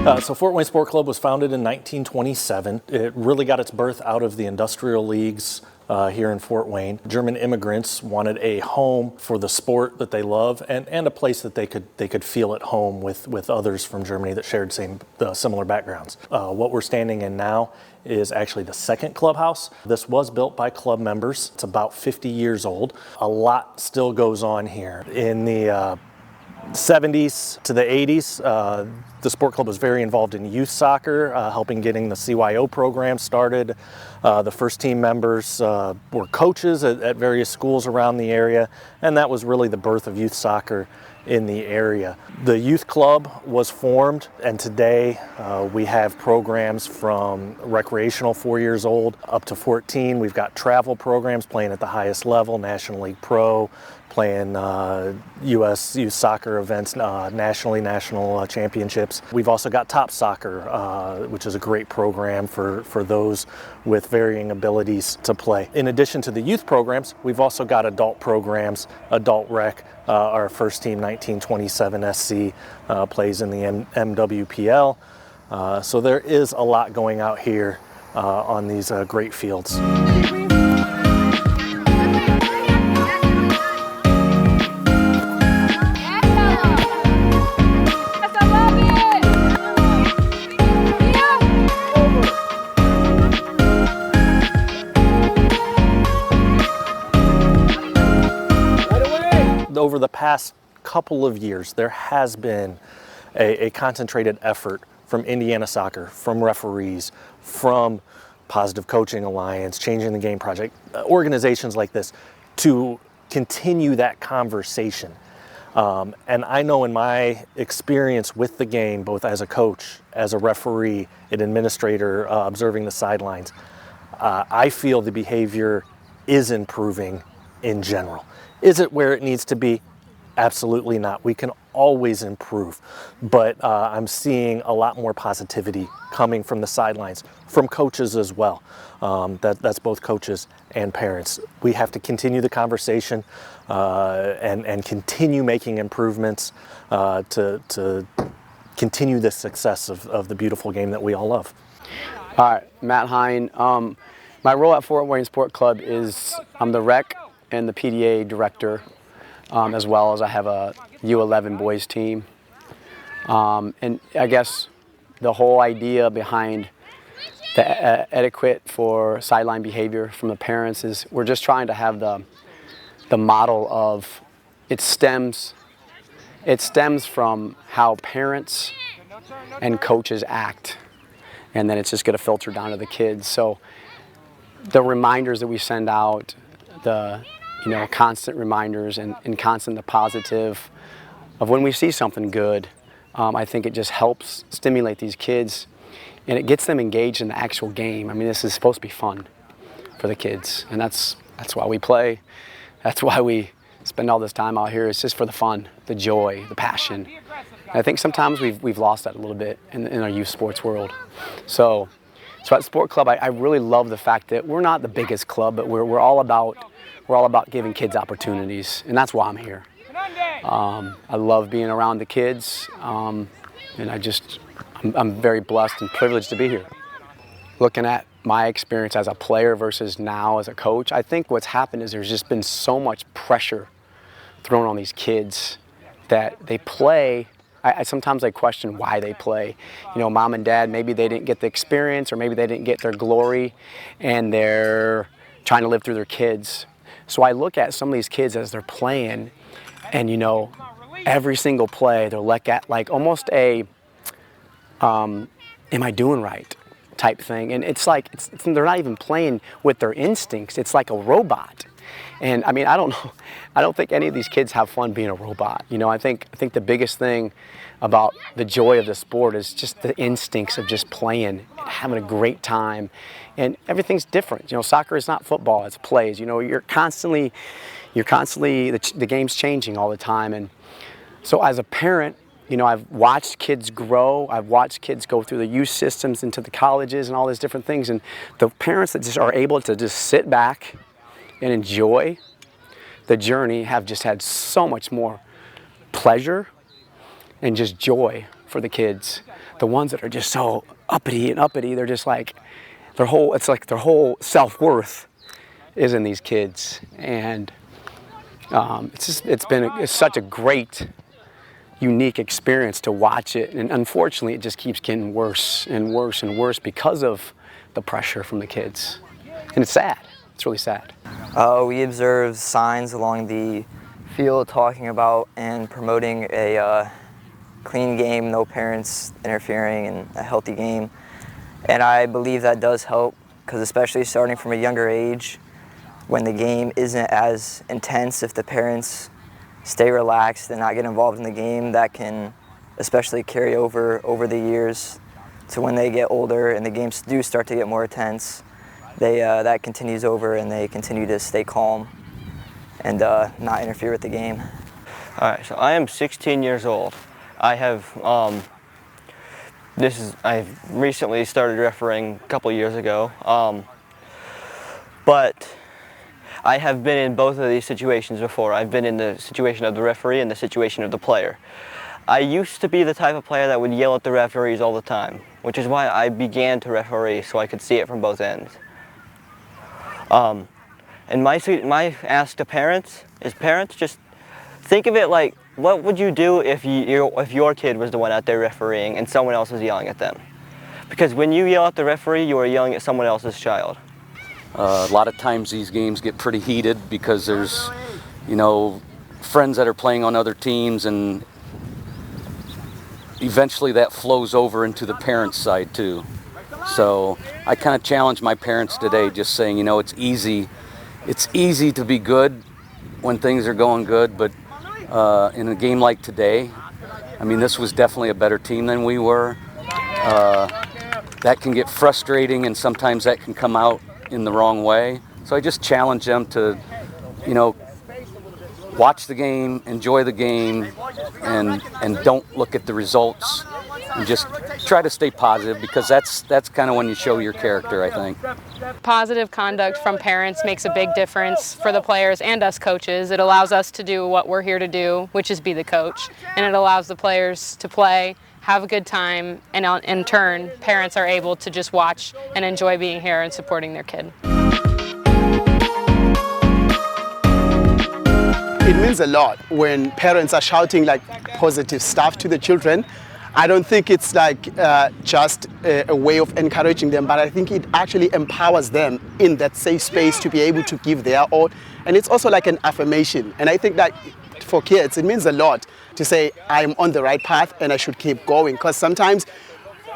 So Fort Wayne Sport Club was founded in 1927. It really got its birth out of the industrial leagues here in Fort Wayne. German immigrants wanted a home for the sport that they love and a place that they could feel at home with others from Germany that shared similar backgrounds. What we're standing in now is actually the second clubhouse. This was built by club members. It's about 50 years old. A lot still goes on here. In the 70s to the 80s, the sport club was very involved in youth soccer, helping getting the CYO program started. The first team members were coaches at various schools around the area, and that was really the birth of youth soccer in the area. The youth club was formed, and today we have programs from recreational 4 years old up to 14. We've got travel programs playing at the highest level, National League Pro, playing U.S. youth soccer events, national championships. We've also got Top Soccer, which is a great program for those with varying abilities to play. In addition to the youth programs, we've also got adult programs, Adult Rec. Our first team, 1927 SC, plays in the MWPL. So there is a lot going out here on these great fields. Over the past couple of years, there has been a concentrated effort from Indiana Soccer, from referees, from Positive Coaching Alliance, Changing the Game Project, organizations like this, to continue that conversation. And I know in my experience with the game, both as a coach, as a referee, an administrator, observing the sidelines, I feel the behavior is improving in general. Is it where it needs to be? Absolutely not. We can always improve, but I'm seeing a lot more positivity coming from the sidelines, from coaches as well. That's both coaches and parents. We have to continue the conversation and continue making improvements to continue the success of the beautiful game that we all love. All right, Matt Hine. My role at Fort Wayne Sport Club is I'm the rec and the PDA director, as well as I have a U11 boys team. And I guess the whole idea behind the etiquette for sideline behavior from the parents is we're just trying to have the model of it stems from how parents and coaches act, and then it's just going to filter down to the kids. So the reminders that we send out, the constant reminders and constant the positive of when we see something good, I think it just helps stimulate these kids and it gets them engaged in the actual game. I mean, this is supposed to be fun for the kids, and that's why we play. That's why we spend all this time out here. It's just for the fun, the joy, the passion. And I think sometimes we've lost that a little bit in our youth sports world. So at Sport Club, I really love the fact that we're not the biggest club, but we're all about giving kids opportunities, and that's why I'm here. I love being around the kids, and I'm very blessed and privileged to be here. Looking at my experience as a player versus now as a coach, I think what's happened is there's just been so much pressure thrown on these kids that they play. Sometimes I question why they play. Mom and dad, maybe they didn't get the experience or maybe they didn't get their glory and they're trying to live through their kids. So I look at some of these kids as they're playing and, every single play they're like almost a, am I doing right type thing. And it's like, they're not even playing with their instincts. It's like a robot. And I mean, I don't know. I don't think any of these kids have fun being a robot. I think the biggest thing about the joy of the sport is just the instincts of just playing and having a great time. And everything's different. Soccer is not football, it's plays. You're constantly, the game's changing all the time. And so as a parent, I've watched kids grow. I've watched kids go through the youth systems into the colleges and all these different things. And the parents that just are able to just sit back and enjoy the journey have just had so much more pleasure and just joy for the kids. the ones that are just so uppity, they're just like, it's like their whole self-worth is in these kids. And it's such a great, unique experience to watch it. And unfortunately, it just keeps getting worse and worse and worse because of the pressure from the kids. And it's sad. It's really sad. We observe signs along the field talking about and promoting a clean game, no parents interfering, and a healthy game. And I believe that does help, because especially starting from a younger age, when the game isn't as intense, if the parents stay relaxed and not get involved in the game, that can especially carry over the years to when they get older and the games do start to get more intense. That continues over, and they continue to stay calm and not interfere with the game. All right, so I am 16 years old. I've recently started refereeing a couple years ago, but I have been in both of these situations before. I've been in the situation of the referee and the situation of the player. I used to be the type of player that would yell at the referees all the time, which is why I began to referee, so I could see it from both ends. And my ask to parents is, parents, just think of it like, what would you do if your kid was the one out there refereeing and someone else was yelling at them? Because when you yell at the referee, you are yelling at someone else's child. A lot of times these games get pretty heated because there's, friends that are playing on other teams, and eventually that flows over into the parents' side too. So I kind of challenge my parents today, just saying, it's easy to be good when things are going good, but in a game like today, this was definitely a better team than we were. That can get frustrating, and sometimes that can come out in the wrong way. So I just challenge them to, watch the game, enjoy the game, and don't look at the results, and just try to stay positive, because that's kind of when you show your character, I think. Positive conduct from parents makes a big difference for the players and us coaches. It allows us to do what we're here to do, which is be the coach, and it allows the players to play, have a good time, and in turn, parents are able to just watch and enjoy being here and supporting their kid. It means a lot when parents are shouting like positive stuff to the children. I don't think it's like just a way of encouraging them, but I think it actually empowers them in that safe space to be able to give their all. And it's also like an affirmation. And I think that for kids, it means a lot to say, I'm on the right path and I should keep going. Because sometimes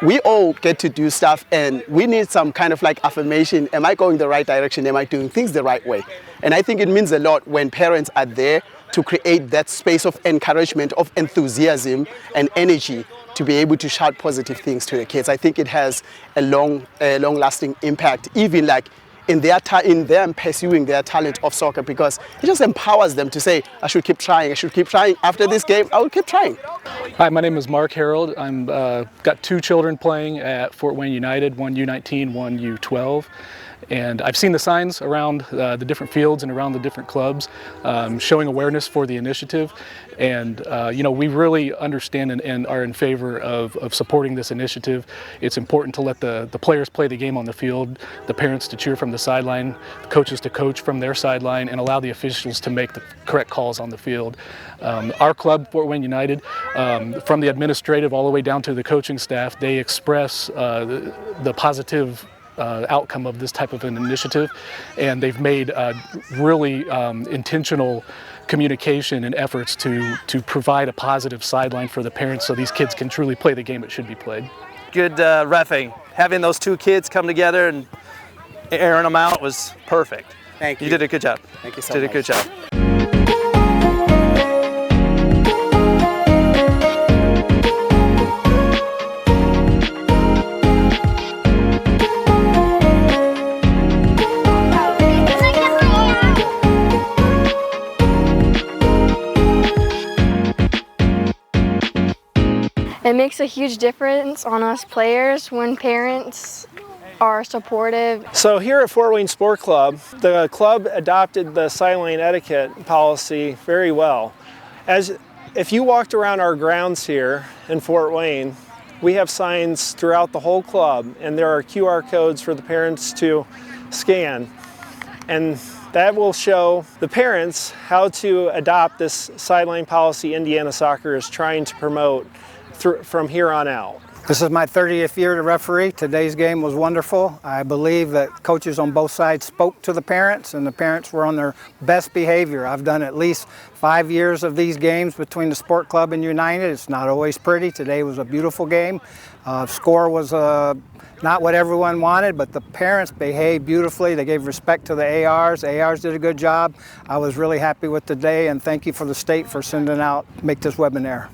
we all get to do stuff and we need some kind of like affirmation. Am I going the right direction? Am I doing things the right way? And I think it means a lot when parents are there to create that space of encouragement, of enthusiasm and energy to be able to shout positive things to the kids. I think it has a long-lasting impact, even like in them pursuing their talent of soccer, because it just empowers them to say, I should keep trying, I should keep trying. After this game, I will keep trying. Hi, my name is Mark Harold. I'm got two children playing at Fort Wayne United, one U19, one U12. And I've seen the signs around the different fields and around the different clubs showing awareness for the initiative. And we really understand and are in favor of supporting this initiative. It's important to let the players play the game on the field, the parents to cheer from the sideline, the coaches to coach from their sideline, and allow the officials to make the correct calls on the field. Our club, Fort Wayne United, from the administrative all the way down to the coaching staff, they express the positive outcome of this type of an initiative, and they've made really intentional communication and efforts to provide a positive sideline for the parents so these kids can truly play the game it should be played. Good reffing. Having those two kids come together and airing them out was perfect. Thank you. You did a good job. Thank you so much. Did a good job. It makes a huge difference on us players when parents are supportive. So here at Fort Wayne Sport Club, the club adopted the sideline etiquette policy very well. If you walked around our grounds here in Fort Wayne, we have signs throughout the whole club, and there are QR codes for the parents to scan. And that will show the parents how to adopt this sideline policy Indiana Soccer is trying to promote from here on out. This is my 30th year to referee. Today's game was wonderful. I believe that coaches on both sides spoke to the parents, and the parents were on their best behavior. I've done at least 5 years of these games between the Sport Club and United. It's not always pretty. Today was a beautiful game. Score was not what everyone wanted, but the parents behaved beautifully. They gave respect to the ARs. The ARs did a good job. I was really happy with the day, and thank you for the state for sending out, make this webinar.